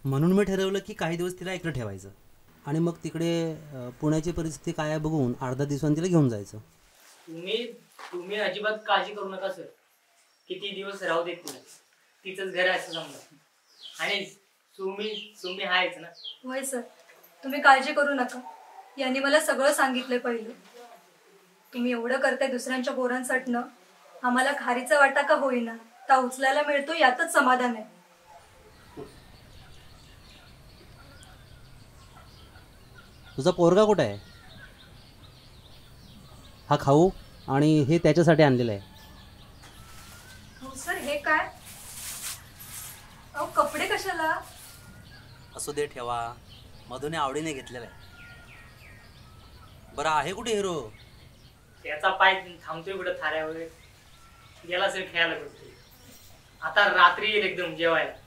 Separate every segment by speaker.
Speaker 1: म्हणून मी ठरवलं की काही दिवस तिला एकटं ठेवायचं आणि मग तिकडे पुण्याची परिस्थिती काय आहे बघून अर्धा दिवसांनी तिला घेऊन जायचं.
Speaker 2: तुम्ही अजिबात काळजी करू नका सर. किती दिवस राहू देत तिला, तिचंच घर आहे असं समजा. आणि तुम्ही आहेच ना.
Speaker 3: होय सर, तुम्ही काळजी करू नका. यांनी मला सगळं सांगितलंय पहिलं. तुम्ही एवढं करताय दुसऱ्यांच्या पोरांसाठीनं, आम्हाला खारीचा वाटा का होईना ता उचलायला मिळतो यातच समाधान आहे.
Speaker 1: तुझा पोरगा कुठे आहे? हा खाऊ आणि हे त्याच्यासाठी आणलेलं आहे.
Speaker 3: हो सर, हे काय? अहो कपडे कशाला?
Speaker 1: असू दे, ठेवा. मधूने आवडीने घेतलेला आहे. बरं आहे कुठे हिरो?
Speaker 2: त्याचा पाय थांबतोय कुठं थाऱ्यावर, गेला सर खेळायला करतोय. आता रात्री येईल एकदम जेवायला.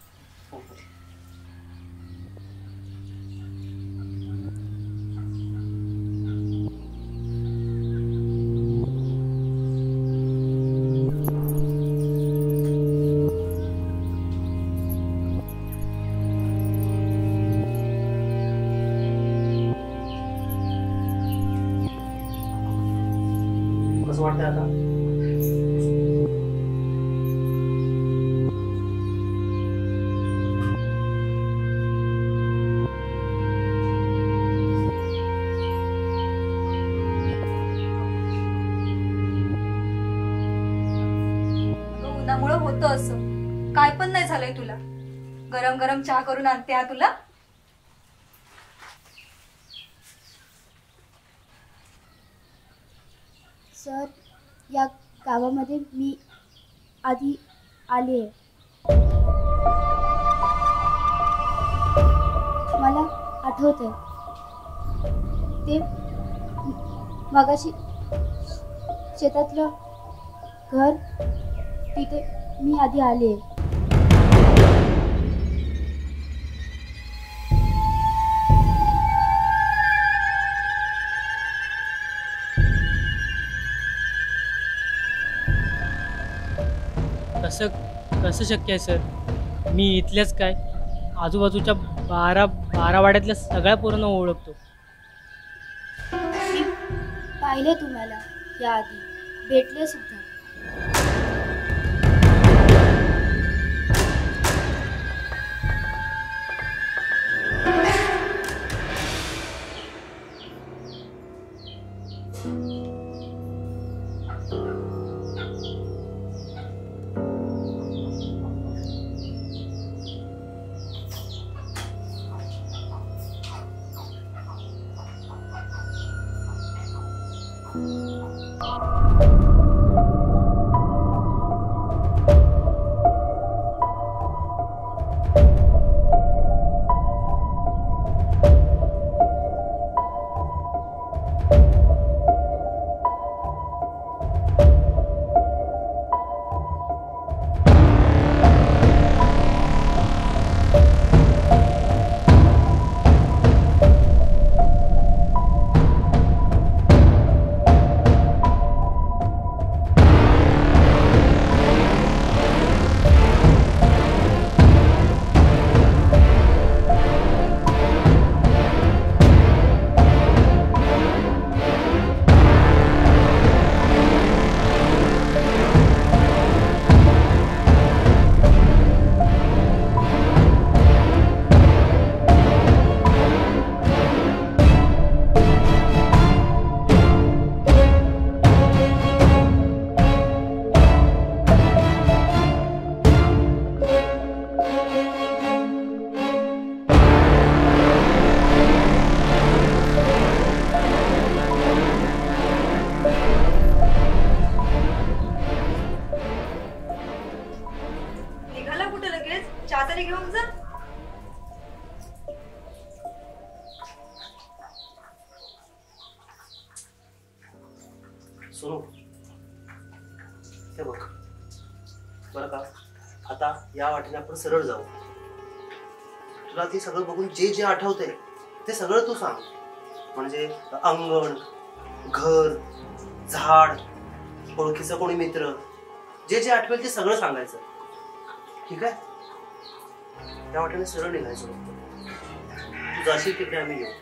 Speaker 2: कसं वाटतं आता?
Speaker 3: उन्हामुळे होतं असं. काय पण नाही झालंय तुला. गरम गरम चहा करून आणते हा तुला.
Speaker 4: सर, या गावामध्ये मी आधी आले. मला आठवतंय ते मगाशी शेतातलं घर, तिथे मी आधी आले.
Speaker 2: कसं शक्य आहे सर? मी इथल्याच काय, आजूबाजूच्या बारा वाड्यातल्या सगळ्या पोरांना ओळखतो.
Speaker 4: मी पाहिले तुम्हाला याआधी, भेटले सुद्धा.
Speaker 3: घेऊन जा.
Speaker 1: सोनू, हे बघ बरं का, आता या वाटेने आपण सरळ जाऊ. तुला ते सगळं बघून जे जे आठवतंय ते सगळं तू सांग. म्हणजे अंगण, घर, झाड, ओळखीचं कोणी मित्र, जे जे आठवेल ते सगळं सांगायचं. ठीक आहे? त्या वाटेने सरळ निघायचं फक्त. तू जाशील तिकडे आम्ही येऊ.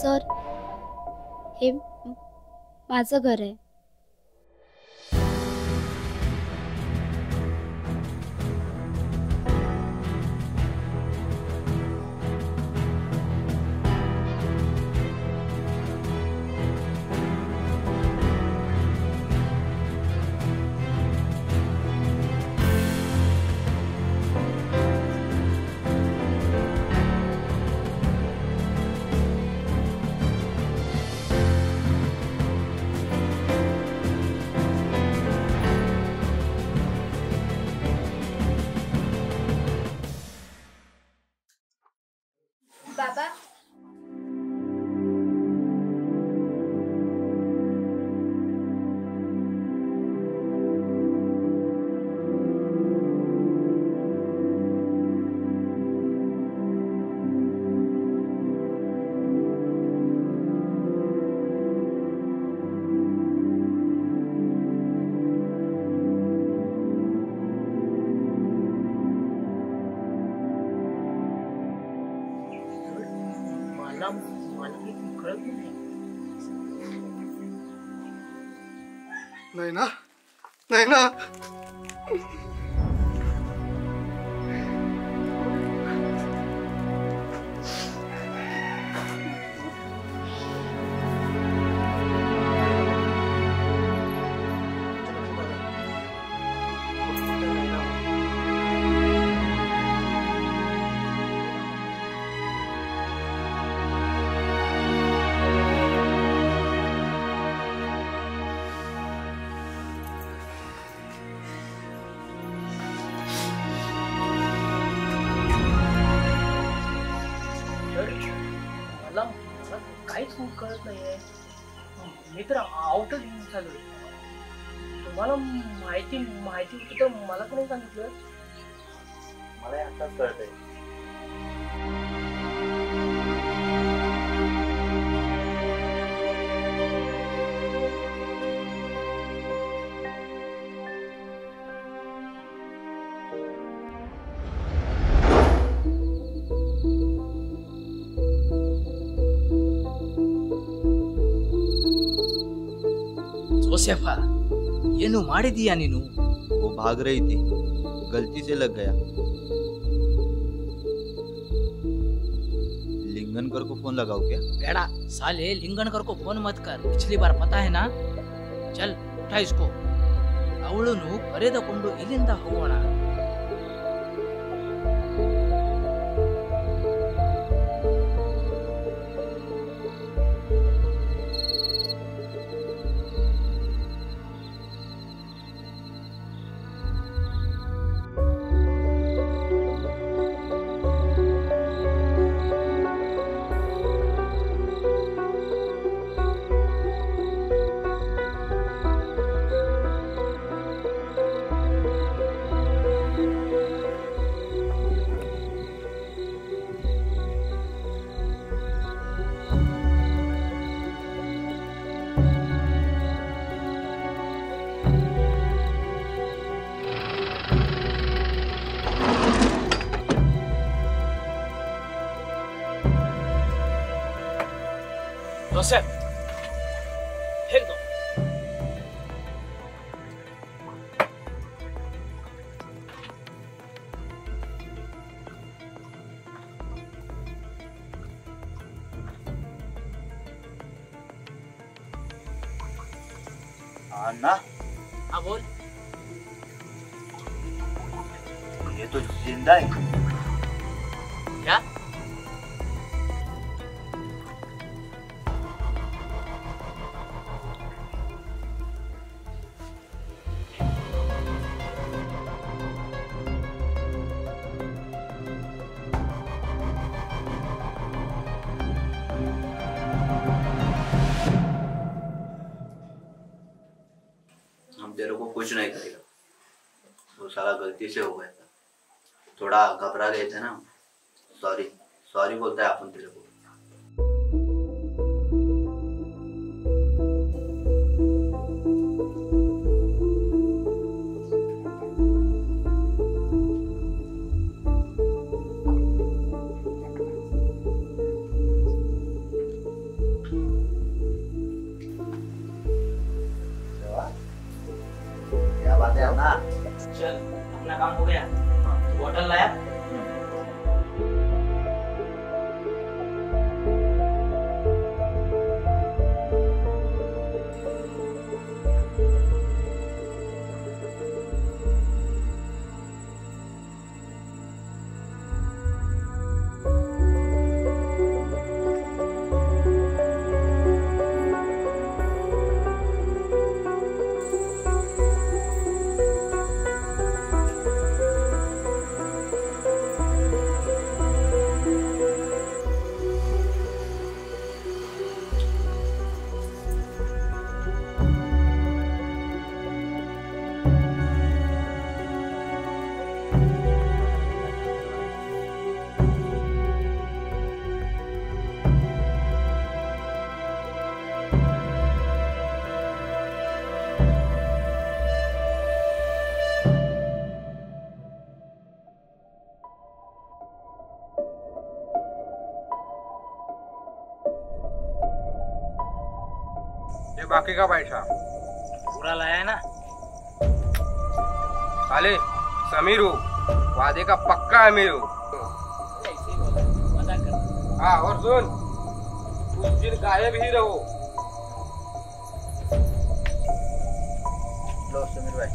Speaker 4: सर, हे माझं घर आहे. बाबा,
Speaker 2: मला हे कळत नाही.
Speaker 5: नाही ना, नाही ना.
Speaker 2: मला काहीच कळत नाहीये. मी तर आउटच झालो. तुम्हाला माहिती होती तर मला कोणी सांगितलं?
Speaker 1: मला आताच कळत आहे.
Speaker 6: जोसेफा ಏನು ಮಾಡಿದೀಯಾ ನೀನು?
Speaker 7: वो भाग रही थी, गलती से लग गया. लिंगनकर को फोन लगाओ क्या?
Speaker 6: बेड़ा साले लिंगनकर को फोन मत कर. पिछली बार पता है ना. चल उठा इसको. ಅವಳನ್ನು ಕರೆದುಕೊಂಡು ಇಲ್ಲಿಂದ ಹೋಗೋಣ. जोसेफ फेंक दो।
Speaker 7: अन्ना,
Speaker 6: हाँ बोल।
Speaker 7: ये तो जिंदा है।
Speaker 6: क्या?
Speaker 7: हम तेरे को कुछ नहीं करेगा, वो साला गलती से हो गया था, थोड़ा घबरा गए थे ना। सॉरी सॉरी बोलता है अपन तेरे को। क्या बात है ना?
Speaker 2: चल अपना काम हो गया। बॉटल लाया?
Speaker 8: ये बाकी का पैसा
Speaker 6: पूरा लाया है ना?
Speaker 8: साले समीर हो, वादे का पक्का अमीर हो।
Speaker 6: ऐसे ही बोला, मजाक कर।
Speaker 8: हाँ और सुन, कुछ दिन गायब ही रहो।
Speaker 7: लो समीर भाई।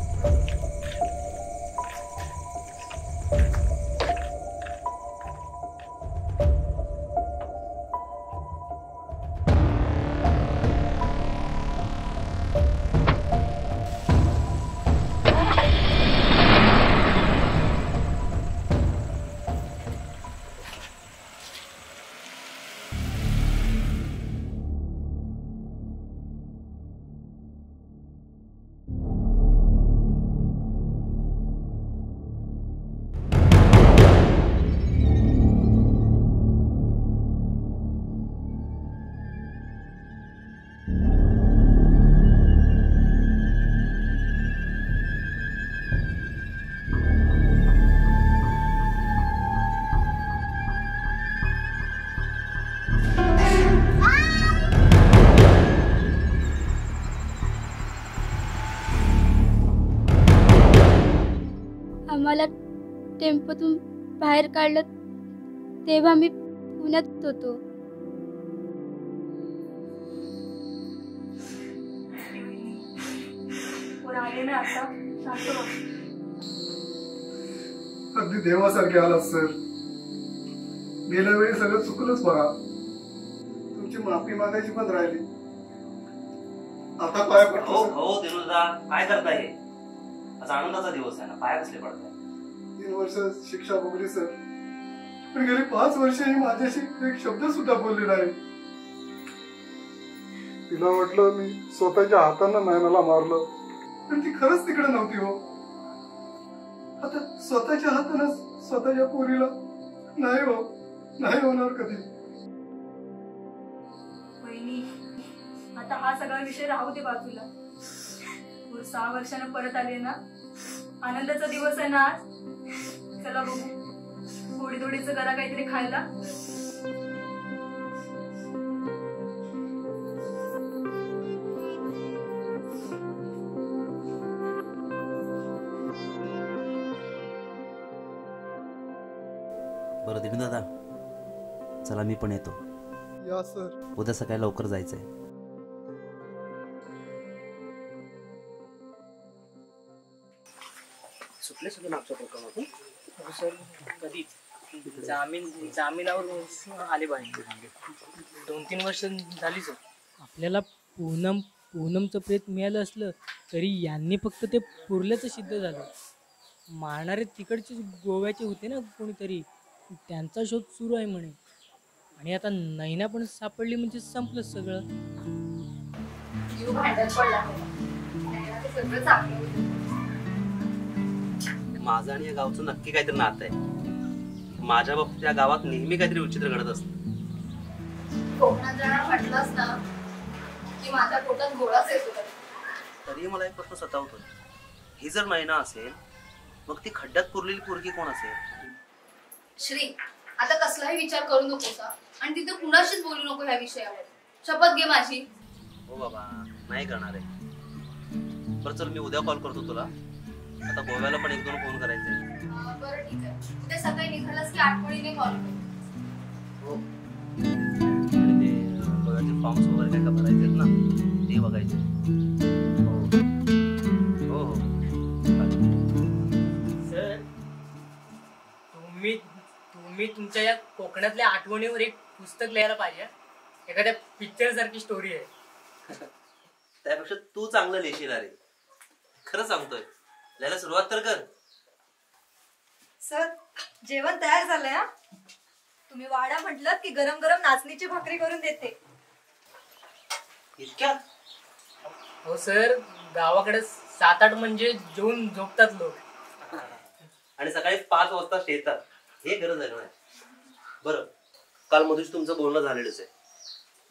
Speaker 4: आम्हाला टेम्पोतून बाहेर काढलं तेव्हा मी पुण्यात होतो.
Speaker 3: वर आले ना आता शांत बस.
Speaker 5: अगदी देवासारखे आलात सर. गेल्या वेळी सगळं चुकलंच बघा. तुमची माफी मागायची पण राहिली. आता पाय पडतो
Speaker 1: हो
Speaker 5: सर.
Speaker 1: हो दिनुदा, काय करताय हे? आज आनंदाचा दिवस आहे ना, पाया कसले पडताय?
Speaker 5: 3 वर्ष शिक्षा भोगली सर, पण गेली 5 वर्ष ही माझ्याशी एक शब्द सुद्धा बोलली नाही. तिला वाटलं मी स्वतःच्या हातानं नयनाला मारलं, पण ती खरंच तिकडे नव्हती हो. आता स्वतःच्या हातानं स्वतःच्या पोरीला नाही हो, नाही होणार कधी.
Speaker 3: वहिनी, आता हा सगळा विषय राहू दे बाजूला. 6 वर्षानं परत आले ना, आनंदाचा दिवस आहे ना आज. चला बघू थोडीचं करा काहीतरी खायला.
Speaker 9: बरं दिनू दादा, चला मी पण येतो.
Speaker 5: या सर.
Speaker 9: उद्या सकाळी लवकर जायचंय.
Speaker 1: सुटले सगळे मागच्या प्रकरणातून.
Speaker 2: सर कधीच जामिनावर आले पाहिजे. 2-3 वर्ष झाली सर.
Speaker 10: आपल्याला पूनमचं प्रेत मिळालं असलं तरी यांनी फक्त ते पुरल्याचं सिद्ध झालं. मारणारे तिकडचे गोव्याचे होते ना कोणीतरी, त्यांचा शोध सुरू आहे म्हणे. आणि आता नैना पण सापडली म्हणजे संपलं सगळं.
Speaker 1: माझं आणि या गावचं नक्की काहीतरी नातं आहे. माझ्या बाबतीत या गावात नेहमी काहीतरी विचित्र घडत असतं.
Speaker 3: कोकणात जाणार म्हटलंच ना की माझ्या पोटात गोळाच येतो.
Speaker 1: तरी मला एक प्रश्न सतावतो. ही जर नैना असेल मग ती खड्ड्यात पुरलेली पोरगी कोण असेल?
Speaker 3: श्री, आता कसलाही विचार करू नकोस आणि तिथे कुणाशीच बोलू नको ह्या विषयावर. शपथ घे माझी.
Speaker 1: हो बाबा, नाही करणार आहे. बरं चल, मी उद्या कॉल करतो तुला. आता गोव्याला पण 1-2 फोन करायचे.
Speaker 3: बरं ठीक आहे. उद्या सकाळी निघालास की आठवणीने कॉल कर.
Speaker 1: हो. आणि ते गोव्याचे फॉर्म्स वगैरे काय का भरायचे ना, ते बघायचे. हो हो.
Speaker 2: सर तुम्ही तुमच्या या कोकणातल्या आठवणीवर एक पुस्तक लिहायला पाहिजे. एखाद्या पिक्चर सारखी स्टोरी आहे.
Speaker 1: त्यापेक्षा तू चांगलं लिहिशील. अरे खरं सांगतोय, लिहायला सुरुवात तर कर.
Speaker 3: सर, जेवण तयार झालंय. तुम्ही वाडा म्हटलं की गरम गरम नाचणीची भाकरी करून देते.
Speaker 1: इतक्या?
Speaker 2: हो सर, गावाकडे 7-8 म्हणजे जेवून झोपतात लोक.
Speaker 1: आणि सकाळी 5 वाजता शेतात. हे खरं जगणं आहे. बरं, काल मधून तुमचं बोलणं झालेलंच आहे.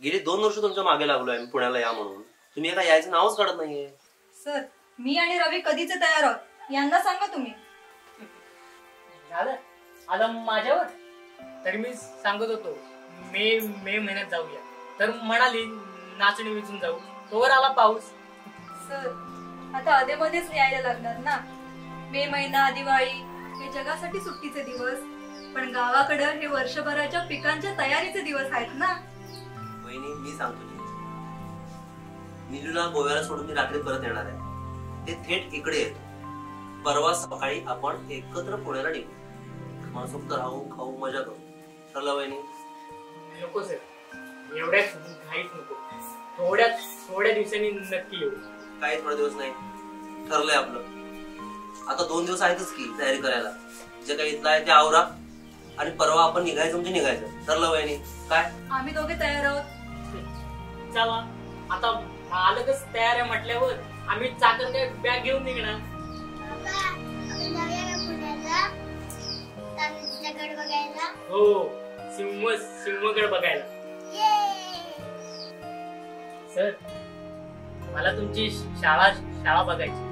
Speaker 1: गेली 2 वर्ष तुमच्या मागे लागलोय मी पुण्याला या म्हणून. तुम्ही आता यायचं नावच काढत नाहीये.
Speaker 3: सर, मी आणि रवी कधीच तयार आहोत. यांना सांगा तुम्ही.
Speaker 2: झालं आता माझ्यावर. तरी मी सांगत होतो मे महिन्यात जाऊया, तर म्हणाली नाचणी विचून जाऊ. तोवर आला पाऊस.
Speaker 3: सर, आता अधेमध्येच यायला लागणार ना. मे महिना, दिवाळी हे जगासाठी सुट्टीचे दिवस, पण गावाकडे हे वर्षभराच्या पिकांच्या तयारीचे दिवस आहेत ना.
Speaker 1: वहिनी, मी सांगतो नीलूला गोव्याला सोडून मी रात्री परत येणार आहे. ते थेट इकडे येतो. परवा सकाळी आपण एकत्र पुण्याला निघू. मनसोक्त राहू, खाऊ, मजा करू. ठरलं वहिनी?
Speaker 2: नको सर, एवढ्याच घाईत नको. थोड्या दिवसांनी नक्की येऊ.
Speaker 1: काही थोडे दिवस नाही, ठरलंय आपलं. आता 2 दिवस आहेतच की तयारी करायला. जे काही इथलं आहे ते आवरा आणि परवा आपण निघायचं म्हणजे निघायचं. ठरलं वहिनी? काय
Speaker 3: आम्ही दोघे तयार आहोत.
Speaker 2: चला, आता मालकच तयार आहे म्हटल्यावर आम्ही चाकर काय बॅग घेऊन निघणार. हो, सिंहगड बघायला. सर, मला तुमची शाळा बघायची.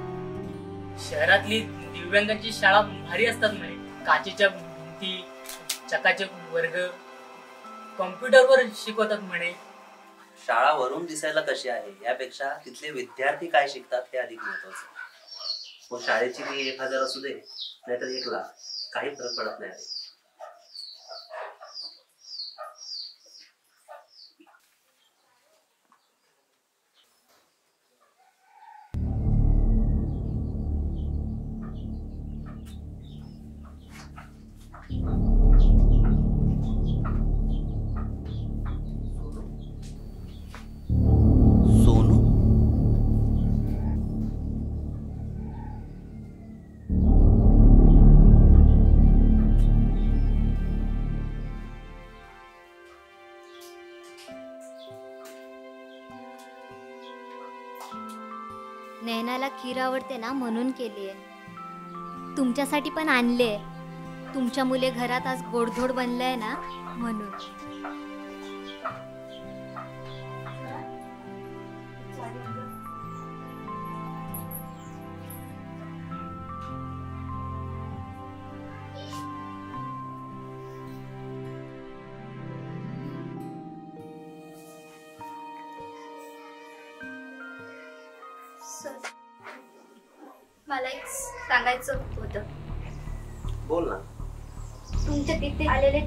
Speaker 2: शहरातली दिव्यांगांची शाळा भारी असतात म्हणे. काचेच्या भिंती, चकाचक वर्ग, कॉम्प्युटरवर शिकवतात म्हणे.
Speaker 1: शाळा वरून दिसायला कशी आहे यापेक्षा तिथले विद्यार्थी काय शिकतात हे अधिक महत्वाचं. मग शाळेची फी 1000 असू दे नाहीतर 1 लाख, काही फरक पडत नाही.
Speaker 11: नैनाला खीर आवडते ना म्हणून केली आहे. तुमच्यासाठी पण आणले. तुमच्या मुले घरात आज गोडधोड बनलंय ना म्हणून.
Speaker 3: मला एक सांगायचं होतं.
Speaker 1: बोल ना.
Speaker 4: तुमच्या तिथे आलेले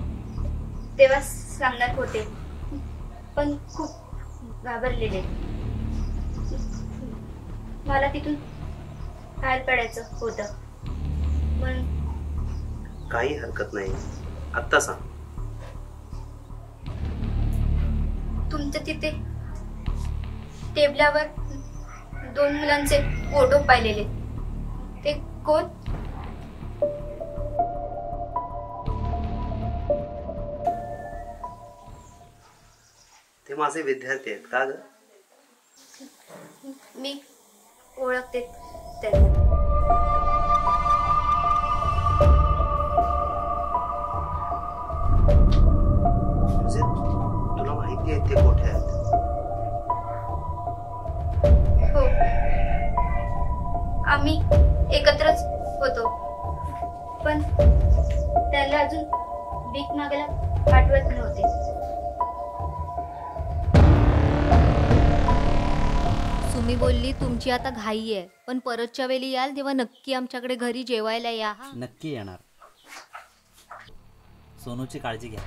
Speaker 4: तेव्हा सांगणार होते, पण खूप घाबरलेले. मला तिथून बाहेर पडायचं होतं, पण
Speaker 1: काही हरकत नाही, आत्ता सांग.
Speaker 4: तुमच्या तिथे टेबलावर 2 मुलांचे फोटो पाहिलेले. ते कोण?
Speaker 1: ते माझे विद्यार्थी आहेत. का ग?
Speaker 4: मी ओळखते त्यांना.
Speaker 1: म्हणजे तुला माहिती आहे ते कुठे आहेत?
Speaker 4: हो, आम्ही एकत्रच होतो, पण त्याला अजून भीक मागायला पाठवत नव्हते.
Speaker 11: सुमी बोलली तुमची आता घाई आहे, पण परतच्या वेळी याल तेव्हा नक्की आमच्याकडे घरी जेवायला या. हा,
Speaker 9: नक्की येणार. सोनूची काळजी घ्या.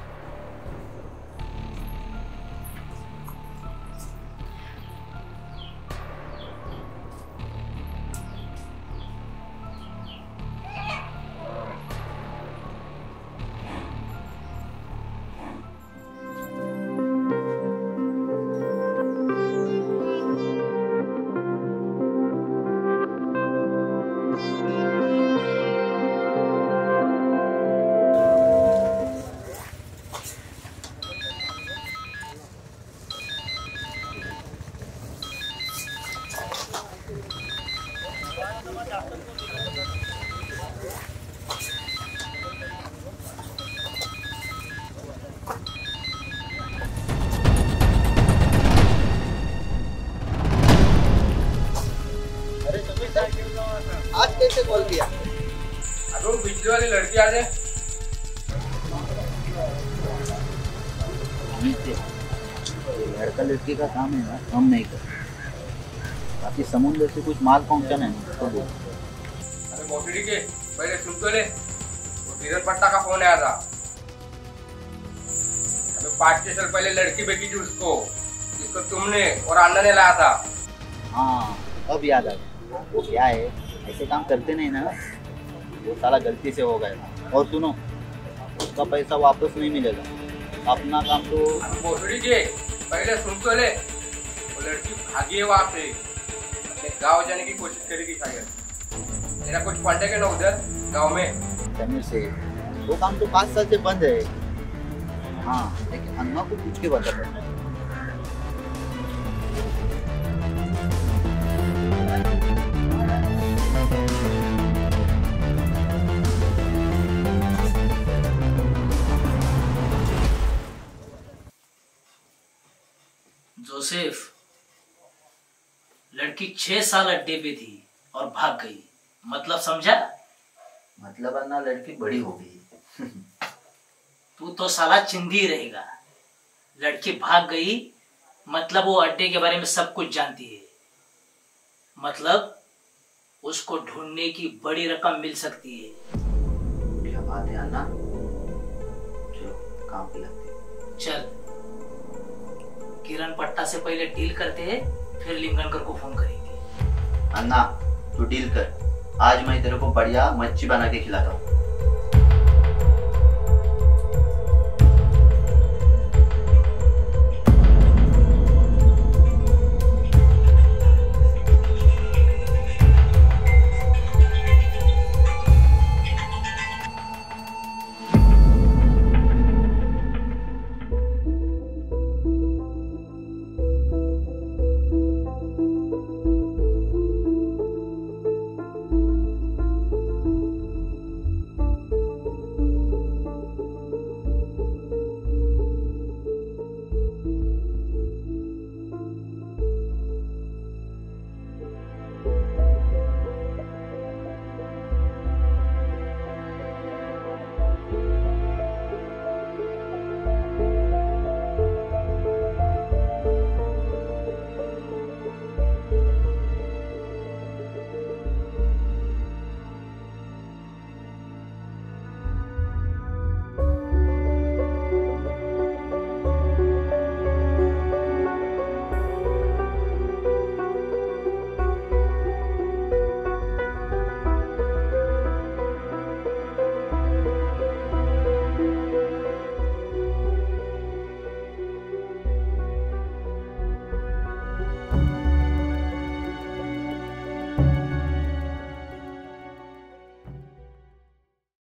Speaker 1: आज कैसे कॉल किया?
Speaker 8: अरे वो बिजली वाली लड़की आ जाए.
Speaker 7: लड़का लड़की का काम है ना, हम नहीं कर. बाकी समुद्र से कुछ माल पहुंचाना है तो बोल.
Speaker 8: अरे मोटी के पहले सुन तो ले, वो धीरज पट्टा का फोन आया था. अबे 5 स्टेशन पहले लड़की बेची थी उसको, जिसको तुमने और अन्ना ने लाया था.
Speaker 7: हाँ अब याद आ गया. वो क्या है, ऐसे काम करते नहीं ना, वो साला गलती से हो गया. और सुनो, उसका पैसा वापस नहीं मिलेगा. अपना काम तो.
Speaker 8: मोटी के पहले सुन तो ले, वो लड़की भागी है वहाँ से, अपने गाँव जाने की कोशिश करेगी शायद. तेरा कुछ कॉन्टेक्ट है ना उधर गाँव में?
Speaker 7: समीर से वो काम तो 5 साल से बंद है. हाँ लेकिन अन्ना को पूछ के बता देना.
Speaker 6: जोसेफ, लड़की 6 साल अड्डे पे थी और भाग गई, मतलब समझा?
Speaker 7: मतलब अन्ना लड़की बड़ी हो गई.
Speaker 6: तू तो साला चिंदी रहेगा. लड़की भाग गई मतलब वो अड्डे के बारे में सब कुछ जानती है, मतलब उसको ढूंढने की बड़ी रकम मिल सकती है.
Speaker 7: क्या बात है अन्ना, चलो काम पे लगते हैं.
Speaker 6: चल, किरण पट्टा से पहले डील करते हैं, फिर लिंगनकर को फोन करेंगे.
Speaker 7: अन्ना तू डील कर. आज मैं तेरे को बढ़िया मच्छी बना के खिलाता हूँ.